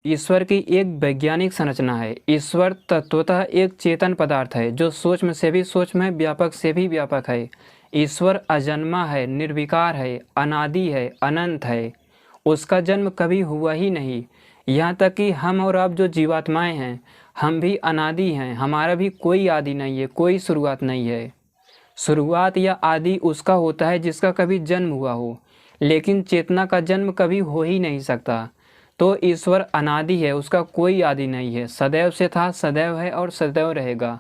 ईश्वर की एक वैज्ञानिक संरचना है। ईश्वर तत्वतः एक चेतन पदार्थ है जो सूक्ष्म से भी सूक्ष्म है, व्यापक से भी व्यापक है। ईश्वर अजन्मा है, निर्विकार है, अनादि है, अनंत है। उसका जन्म कभी हुआ ही नहीं। यहाँ तक कि हम और आप जो जीवात्माएं हैं, हम भी अनादि हैं। हमारा भी कोई आदि नहीं है, कोई शुरुआत नहीं है। शुरुआत या आदि उसका होता है जिसका कभी जन्म हुआ हो, लेकिन चेतना का जन्म कभी हो ही नहीं सकता। तो ईश्वर अनादि है, उसका कोई आदि नहीं है। सदैव से था, सदैव है और सदैव रहेगा।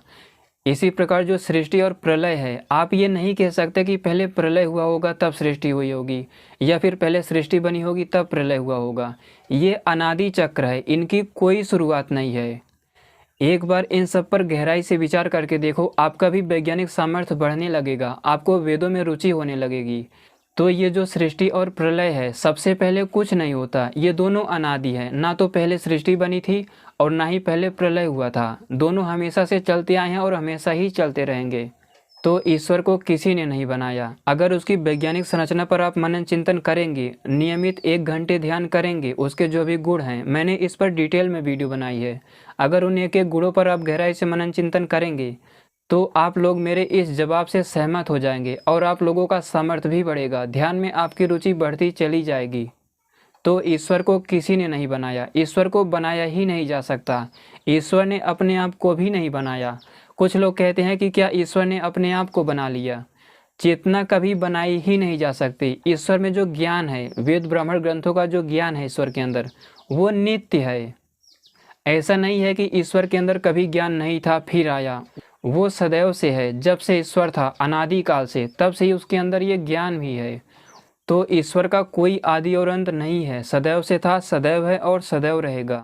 इसी प्रकार जो सृष्टि और प्रलय है, आप ये नहीं कह सकते कि पहले प्रलय हुआ होगा तब सृष्टि हुई होगी, या फिर पहले सृष्टि बनी होगी तब प्रलय हुआ होगा। ये अनादि चक्र है, इनकी कोई शुरुआत नहीं है। एक बार इन सब पर गहराई से विचार करके देखो, आपका भी वैज्ञानिक सामर्थ्य बढ़ने लगेगा, आपको वेदों में रुचि होने लगेगी। तो ये जो सृष्टि और प्रलय है, सबसे पहले कुछ नहीं होता। ये दोनों अनादि है, ना तो पहले सृष्टि बनी थी और ना ही पहले प्रलय हुआ था। दोनों हमेशा से चलते आए हैं और हमेशा ही चलते रहेंगे। तो ईश्वर को किसी ने नहीं बनाया। अगर उसकी वैज्ञानिक संरचना पर आप मनन चिंतन करेंगे, नियमित 1 घंटे ध्यान करेंगे, उसके जो भी गुण हैं, मैंने इस पर डिटेल में वीडियो बनाई है। अगर उन एक एक गुणों पर आप गहराई से मनन चिंतन करेंगे तो आप लोग मेरे इस जवाब से सहमत हो जाएंगे और आप लोगों का सामर्थ्य भी बढ़ेगा, ध्यान में आपकी रुचि बढ़ती चली जाएगी। तो ईश्वर को किसी ने नहीं बनाया, ईश्वर को बनाया ही नहीं जा सकता। ईश्वर ने अपने आप को भी नहीं बनाया। कुछ लोग कहते हैं कि क्या ईश्वर ने अपने आप को बना लिया। चेतना कभी बनाई ही नहीं जा सकती। ईश्वर में जो ज्ञान है, वेद ब्राह्मण ग्रंथों का जो ज्ञान है ईश्वर के अंदर, वो नित्य है। ऐसा नहीं है कि ईश्वर के अंदर कभी ज्ञान नहीं था फिर आया। वो सदैव से है, जब से ईश्वर था, अनादि काल से, तब से ही उसके अंदर ये ज्ञान भी है। तो ईश्वर का कोई आदि और अंत नहीं है, सदैव से था, सदैव है और सदैव रहेगा।